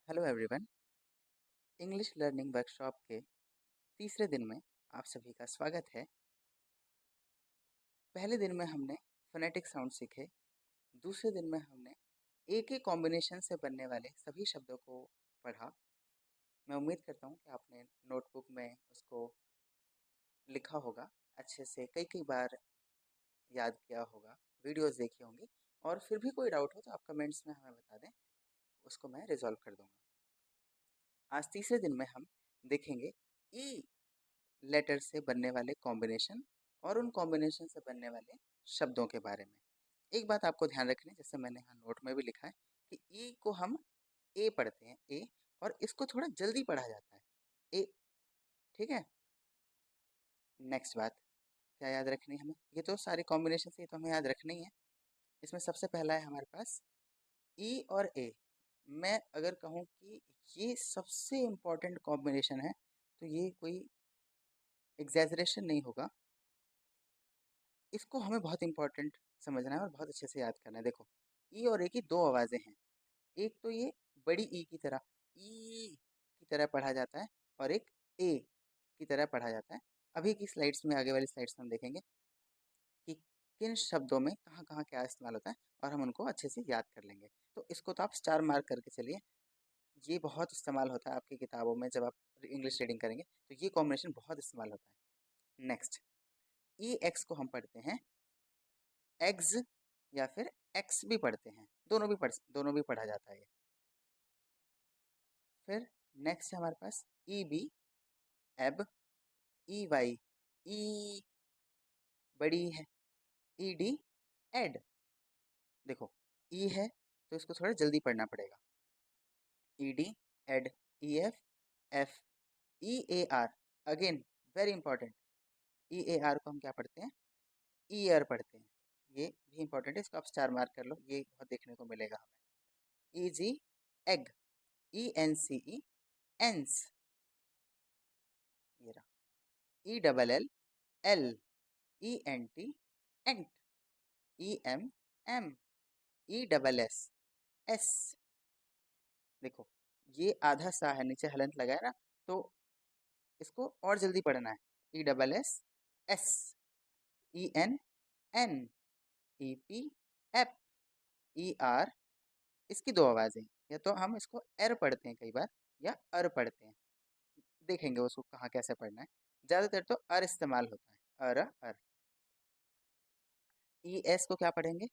Hello everyone. English learning workshop के तीसरे दिन में आप सभी का स्वागत है। पहले दिन में हमने फोनेटिक साउंड सीखे। दूसरे दिन में हमने एक ही कॉम्बिनेशन से बनने वाले सभी शब्दों को पढ़ा। मैं उम्मीद करता हूँ कि आपने नोटबुक में उसको लिखा होगा, अच्छे से कई कई बार याद किया होगा, वीडियोस देखी होंगी। और फिर भी कोई डाउट हो तो आप कमेंट्स में हमें बता दें, उसको मैं रिजॉल्व कर दूंगा। आज तीसरे दिन में हम देखेंगे ई लेटर से बनने वाले कॉम्बिनेशन और उन कॉम्बिनेशन से बनने वाले शब्दों के बारे में। एक बात आपको ध्यान रखनी है, जैसे मैंने यहाँ नोट में भी लिखा है कि ई को हम ए पढ़ते हैं, ए, और इसको थोड़ा जल्दी पढ़ा जाता है, ए। ठीक है। नेक्स्ट बात क्या याद रखनी है हमें, ये तो सारे कॉम्बिनेशन ये तो हमें याद रखने ही है। इसमें सबसे पहला है हमारे पास ई और ए। मैं अगर कहूँ कि ये सबसे इम्पोर्टेंट कॉम्बिनेशन है तो ये कोई एग्जैजरेशन नहीं होगा। इसको हमें बहुत इंपॉर्टेंट समझना है और बहुत अच्छे से याद करना है। देखो, ई और ए की दो आवाज़ें हैं। एक तो ये बड़ी ई की तरह, ई की तरह पढ़ा जाता है, और एक ए की तरह पढ़ा जाता है। अभी की स्लाइड्स में, आगे वाली स्लाइड्स में हम देखेंगे कि किन शब्दों में कहाँ कहाँ क्या इस्तेमाल होता है, और हम उनको अच्छे से याद कर लेंगे। तो इसको तो आप स्टार मार्क करके चलिए। ये बहुत इस्तेमाल होता है आपकी किताबों में, जब आप इंग्लिश रीडिंग करेंगे तो ये कॉम्बिनेशन बहुत इस्तेमाल होता है। नेक्स्ट, ई एक्स को हम पढ़ते हैं एग्स, या फिर एक्स भी पढ़ते हैं, दोनों भी पढ़ा जाता है ये। फिर नेक्स्ट है हमारे पास ई बी एब, ई वाई ई बड़ी है, ई डी एड। देखो, ई है तो इसको थोड़ा जल्दी पढ़ना पड़ेगा, E D Ed, E F F, E A R. Again very important, E A R को हम क्या पढ़ते हैं, ईयर पढ़ते हैं। ये भी इंपॉर्टेंट है, इसको आप स्टार मार्क कर लो, ये बहुत देखने को मिलेगा हमें। ई जी एग, ई एन सी ई एंस, ये रहा। E double L L, E N T ant, E M M, E double S S. देखो, ये आधा सा है, नीचे हलंत लगा है ना, तो इसको और जल्दी पढ़ना है। E double S S, E N N, E P एप, ई आर। इसकी दो आवाज़ें, या तो हम इसको एर पढ़ते हैं कई बार, या अर पढ़ते हैं। देखेंगे उसको कहाँ कैसे पढ़ना है। ज़्यादातर तो अर इस्तेमाल होता है, अर अर। ई एस को क्या पढ़ेंगे,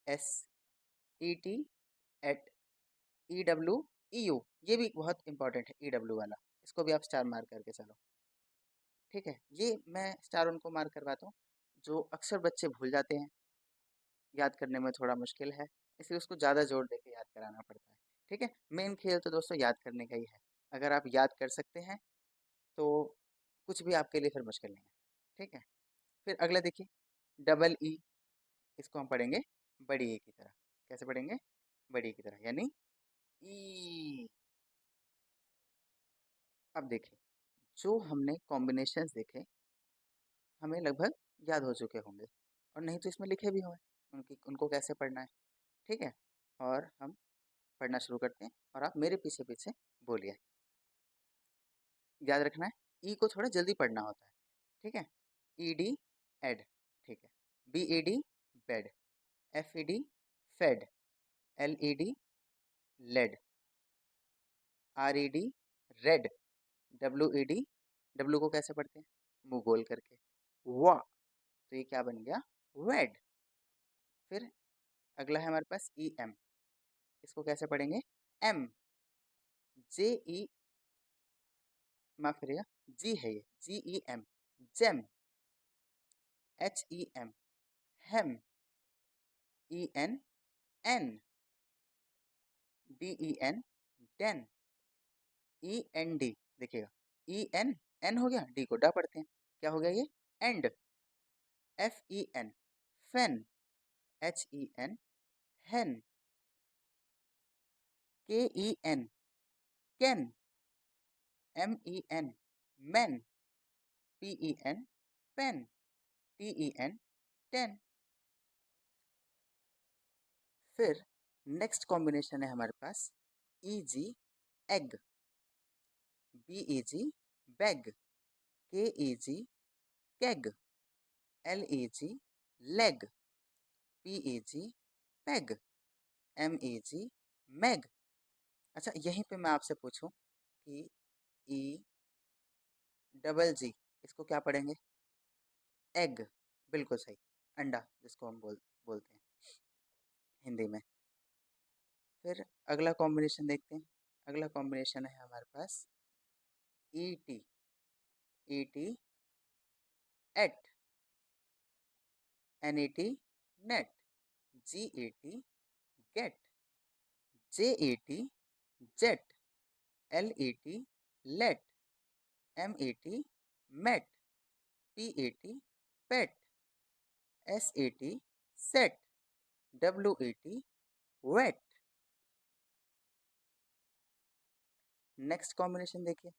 एस, ई टी एट, ई डब्ल्यू ई यू। ये भी बहुत इंपॉर्टेंट है, ई डब्ल्यू वाला, इसको भी आप स्टार मार्क करके चलो। ठीक है, ये मैं स्टार उनको मार्क करवाता हूँ जो अक्सर बच्चे भूल जाते हैं, याद करने में थोड़ा मुश्किल है, इसलिए उसको ज़्यादा जोर देके याद कराना पड़ता है। ठीक है, मेन खेल तो दोस्तों याद करने का ही है। अगर आप याद कर सकते हैं तो कुछ भी आपके लिए फिर मुश्किल नहीं है। ठीक है। फिर अगला देखिए, डबल ई। इसको हम पढ़ेंगे बड़ी ए की तरह। कैसे पढ़ेंगे, बड़ी ए की तरह, यानी ई। अब देखिए, जो हमने कॉम्बिनेशंस देखे हमें लगभग याद हो चुके होंगे, और नहीं तो इसमें लिखे भी हुए उनको कैसे पढ़ना है। ठीक है, और हम पढ़ना शुरू करते हैं, और आप मेरे पीछे पीछे बोलिए। याद रखना है, ई को थोड़ा जल्दी पढ़ना होता है। ठीक है, ई डी एड। ठीक है, B E D bed, F E D fed, L E D led, R E D red, W E D, W को कैसे पढ़ते हैं, मुंह गोल करके, वाह। तो ये क्या बन गया, वेड। फिर अगला है हमारे पास ई एम। इसको कैसे पढ़ेंगे, एम, जे ई, माफ करिएगा, जी है ये, G E M, gem, H E M, hem, E N N, D E N den, E N D. देखिएगा, ई एन, एन हो गया, डी को डा पढ़ते हैं, क्या हो गया ये, end, F E N fen, H E N hen, K E N ken, M E N men, P E N pen, T E N ten. फिर नेक्स्ट कॉम्बिनेशन है हमारे पास ई जी egg, beg, beg, keg, keg, leg, leg, peg, peg, meg, meg। अच्छा, यहीं पे मैं आपसे पूछूं कि ई डबल जी इसको क्या पढ़ेंगे? एग, बिल्कुल सही, अंडा जिसको हम बोलते हैं हिंदी में। फिर अगला कॉम्बिनेशन देखते हैं। अगला कॉम्बिनेशन है हमारे पास E T, E T et, N E T net, G A T get, J A T jet, L E T let, M E T met, P A T pet, S A T set, W A T wet. Next combination देखिए,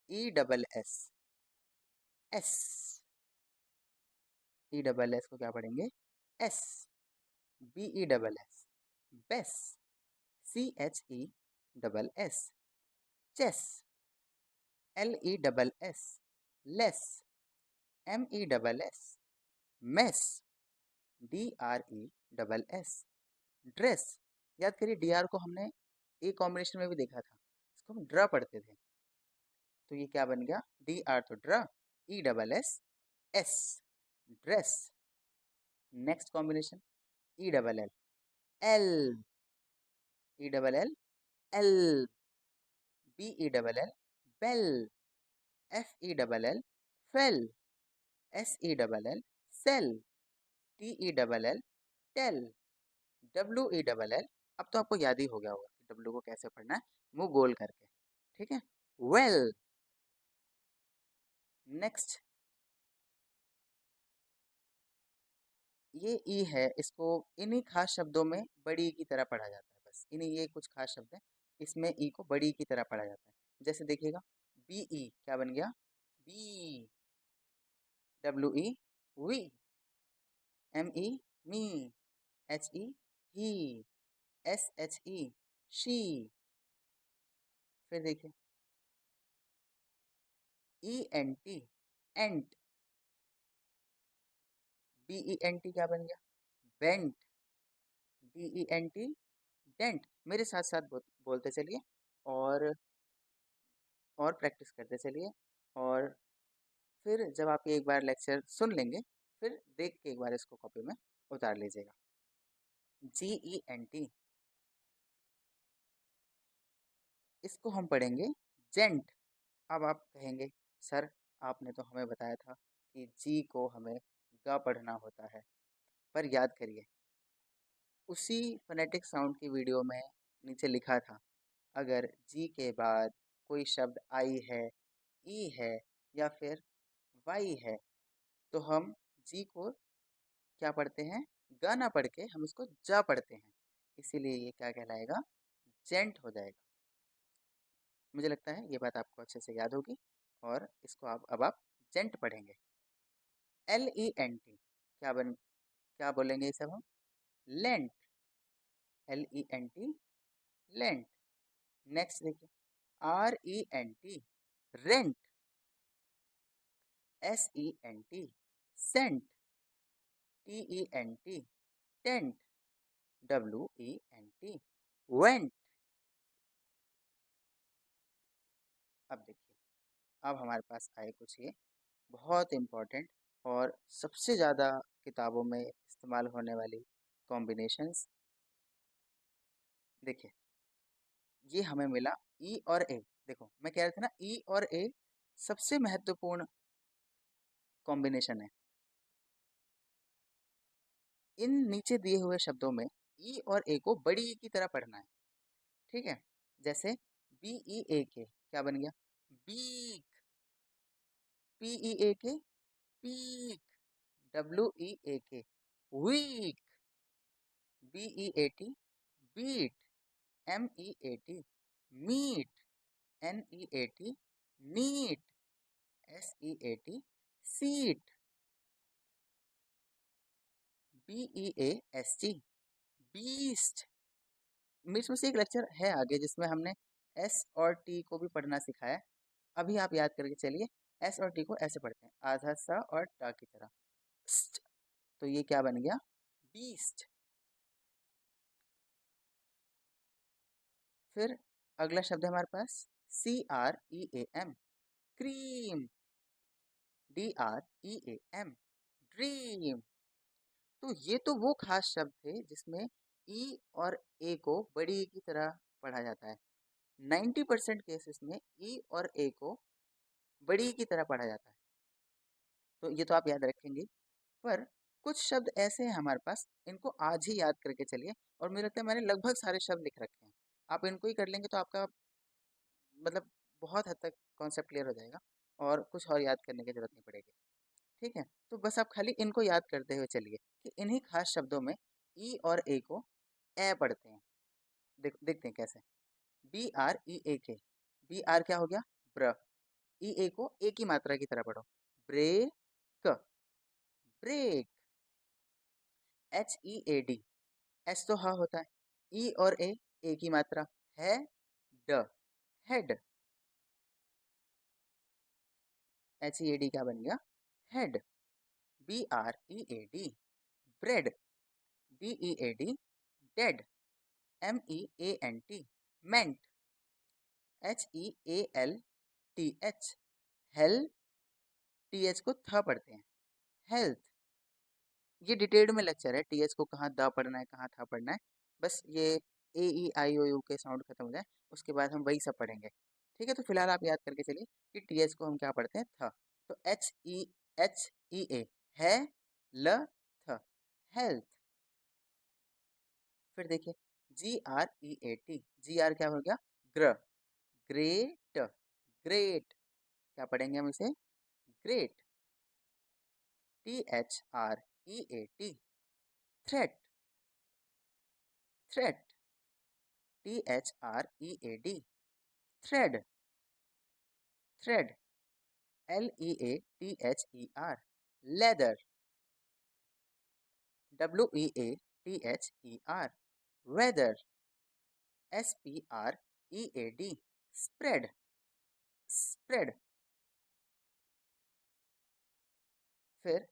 E double S, S, E double S को क्या पढ़ेंगे? S, B E double S, bess, C H E double S, chess, L E double S, less, M E double S, mess, D R E double S, dress. याद करिए, D R को हमने a combination में भी देखा था, इसको हम ड्रा पढ़ते थे। तो ये क्या बन गया? डी आर तो ड्रा, E double S, S, dress. Next combination E double L, L, E double L, L, B E double L, bell, F E double L, fell, S E double L, sell, T E double L, tell, W E double L. अब तो आपको याद ही हो गया होगा कि W को कैसे पढ़ना है, मुंह गोल करके, ठीक है? वेल। नेक्स्ट ये ई है, इसको इन्हीं खास शब्दों में बड़ी की तरह पढ़ा जाता है। बस इन्हीं ये कुछ खास शब्द हैं, इसमें ई को बड़ी की तरह पढ़ा जाता है। जैसे देखिएगा, बी ई क्या बन गया? Be, W E we, M E me, H E he, S H E she. फिर देखिए, E N T ant, B E N T क्या बन गया? Bent, D E N T dent. मेरे साथ साथ बोलते चलिए, और प्रैक्टिस करते चलिए। और फिर जब आप ये एक बार लेक्चर सुन लेंगे, फिर देख के एक बार इसको कॉपी में उतार लीजिएगा। जी ई एन टी, इसको हम पढ़ेंगे जेंट। अब आप कहेंगे, सर आपने तो हमें बताया था कि जी को हमें ग पढ़ना होता है। पर याद करिए, उसी फोनेटिक साउंड की वीडियो में नीचे लिखा था, अगर जी के बाद कोई शब्द आई है, ई है, या फिर वाई है, तो हम जी को क्या पढ़ते हैं? ग ना पढ़ के हम इसको जा पढ़ते हैं। इसीलिए ये क्या कहलाएगा? जेंट हो जाएगा। मुझे लगता है ये बात आपको अच्छे से याद होगी, और इसको अब आप जेंट पढ़ेंगे। एल ई एन टी क्या बोलेंगे इसे हम? Lent, L E N T lent. Next देखिए, R E N T rent, S E N T sent, T E N T tent, W E N T went. अब देखिए, अब हमारे पास आए कुछ ये बहुत इम्पोर्टेंट और सबसे ज़्यादा किताबों में इस्तेमाल होने वाली कॉम्बिनेशंस। देखिए, ये हमें मिला ई और ए। देखो, मैं कह रहा था ना, ई और ए सबसे महत्वपूर्ण कॉम्बिनेशन है। इन नीचे दिए हुए शब्दों में ई और ए को बड़ी की तरह पढ़ना है, ठीक है? जैसे बी ई ए के क्या बन गया? बीक, पी ई ए के peak, W E A K week, B E A T beat, M E A T meat, N E A T neat, S E A T seat, B E A S T beast. बीच में से एक lecture है आगे जिसमें हमने S और T को भी पढ़ना सिखाया। अभी आप याद करके चलिए, एस और टी को ऐसे पढ़ते हैं, आधा सा और टा की तरह। तो ये क्या बन गया? बीस्ट। फिर अगला शब्द है हमारे पास CREAM, क्रीम। DREAM, dream. तो ये तो वो खास शब्द थे जिसमें ई और ए को बड़ी ई की तरह पढ़ा जाता है। 90% केसेस में ई और ए को बड़ी ई की तरह पढ़ा जाता है, तो ये तो आप याद रखेंगे। पर कुछ शब्द ऐसे हैं हमारे पास, इनको आज ही याद करके चलिए। और मुझे लगता है मैंने लगभग सारे शब्द लिख रखे हैं, आप इनको ही कर लेंगे तो आपका मतलब बहुत हद तक कॉन्सेप्ट क्लियर हो जाएगा और कुछ और याद करने की जरूरत नहीं पड़ेगी। ठीक है, तो बस आप खाली इनको याद करते हुए चलिए कि इन्हीं खास शब्दों में ई और ए को ए पढ़ते हैं। देखते हैं कैसे। BREAK, बी आर क्या हो गया? ब्र। ई ए को ए की मात्रा की तरह पढ़ो, ब्रेक, ब्रेक। HEAD, एस तो हा होता है, ई और ए की मात्रा है, ड, हेड। HEAD क्या बन गया? Head. BREAD, bread. DEAD, dead. MEANT, मेंट। HEALTH, hello. TH को थ पढ़ते हैं, हेल्थ। ये डिटेल्ड में लेक्चर है, TH को कहाँ द पढ़ना है, कहाँ था पढ़ना है। बस ये AEIOU के साउंड खत्म हो जाए उसके बाद हम वही सब पढ़ेंगे। ठीक है, तो फिलहाल आप याद करके चलिए कि TH को हम क्या पढ़ते हैं? थ। तो HEA है, ल, थ, हेल्थ। फिर देखिए GREAT, GR क्या हो गया? ग्र, ग्रेट, ग्रेट। क्या पढ़ेंगे हम इसे? Great. THREAT, threat, threat. THREAD, thread, thread. LEATHER, leather. WEATHER, weather. SPREAD, spread, spread. फिर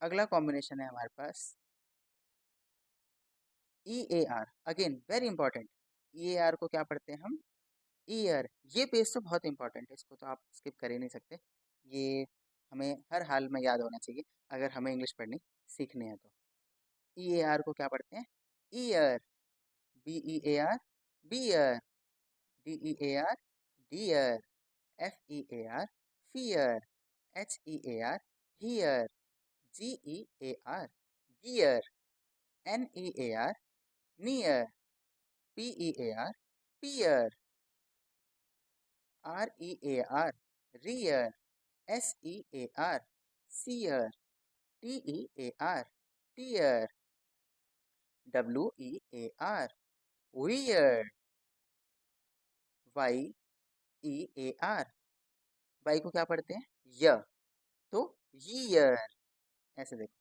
अगला कॉम्बिनेशन है हमारे पास EAR, again very important. EAR को क्या पढ़ते हैं हम? ईयर। ये पेज तो बहुत इंपॉर्टेंट है, इसको तो आप स्किप कर ही नहीं सकते। ये हमें हर हाल में याद होना चाहिए अगर हमें इंग्लिश पढ़नी सीखनी है तो। EAR को क्या पढ़ते हैं? Ear. BEAR, beer. DEAR, dear. FEAR, fear. HEAR, hear. GEAR, gear. NEAR, near. PEAR, pier. REAR, rear. SEAR, seer। TEAR, tear। WEAR, weird। YEAR, Y को क्या पढ़ते हैं? य। तो year, ऐसे देखो,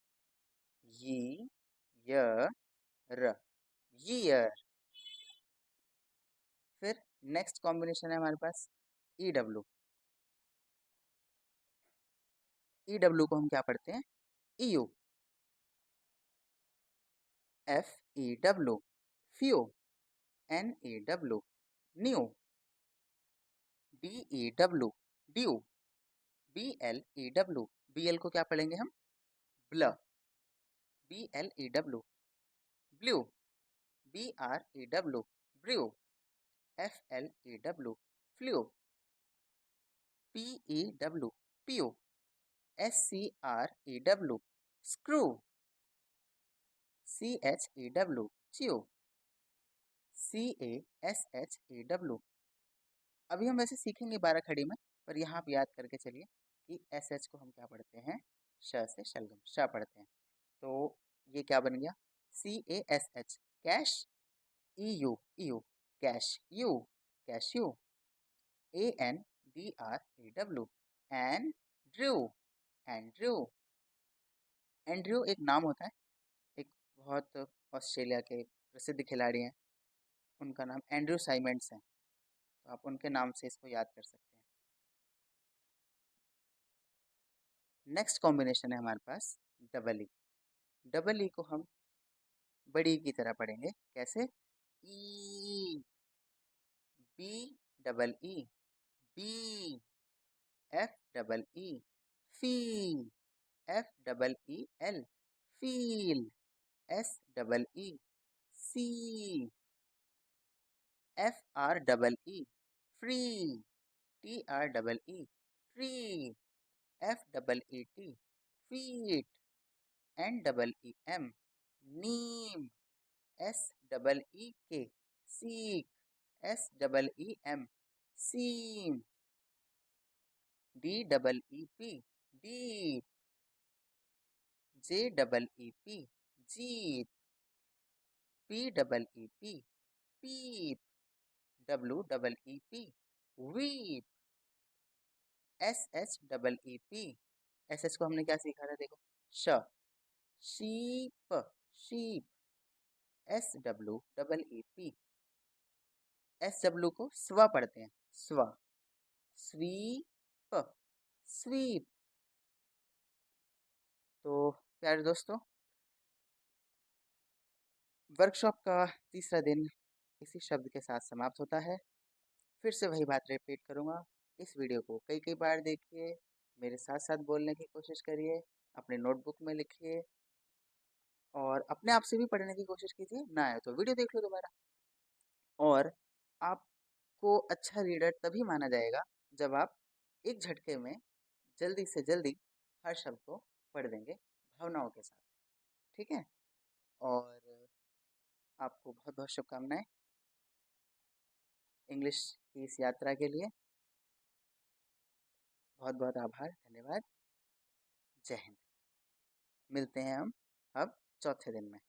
ये, य, र, year। फिर नेक्स्ट कॉम्बिनेशन है हमारे पास EW। EW को हम क्या पढ़ते हैं? EU। FEW, few। NEW, new। DEW, due। BLEW, BL को क्या पढ़ेंगे हम? ब्ल। BLEW, blue. BREW, brew. FLEW, flu. PEW, pew. SCREW, screw. CHEW, chew. CASHEW। अभी हम वैसे सीखेंगे 12 खड़ी में, पर यहाँ आप याद करके चलिए कि SH को हम क्या पढ़ते हैं? श से शलगम, श पढ़ते हैं। तो ये क्या बन गया? CASH, cash. EU, EU, cash you, cashew. ANDREW, Andrew, Andrew. Andrew एक नाम होता है, एक बहुत ऑस्ट्रेलिया के प्रसिद्ध खिलाड़ी हैं, उनका नाम एंड्रयू साइमंड्स है। तो आप उनके नाम से इसको याद कर सकते हैं। नेक्स्ट कॉम्बिनेशन है हमारे पास डबल ई। डबल ई को हम बड़ी की तरह पढ़ेंगे। कैसे? E, B double E, bee, F double E, fee, F double E L, feel, S double E, see, F R double E, free, T R double E, tree, F double E T, feet, N double E M, neem, S double E K, seek, S double E M, seem, D double E P, deep, J double E P, jeep, P double E P, peep, W double E P, weep, S H double E P. S H को हमने क्या सीखा था? देखो, श, sheep, sheep, S W double E P. S W को स्व पढ़ते हैं, स्व, स्वीप, स्वीप। तो प्यारे दोस्तों, वर्कशॉप का तीसरा दिन इसी शब्द के साथ समाप्त होता है। फिर से वही बात रिपीट करूँगा, इस वीडियो को कई कई बार देखिए, मेरे साथ साथ बोलने की कोशिश करिए, अपने नोटबुक में लिखिए और अपने आप से भी पढ़ने की कोशिश कीजिए। ना आए तो वीडियो देख लो दोबारा। और आपको अच्छा रीडर तभी माना जाएगा जब आप एक झटके में जल्दी से जल्दी हर शब्द को पढ़ देंगे भावनाओं के साथ। ठीक है? और आपको बहुत बहुत शुभकामनाएं इंग्लिश की इस यात्रा के लिए। बहुत बहुत आभार, धन्यवाद। जय हिंद। मिलते हैं हम अब चौथे दिन में।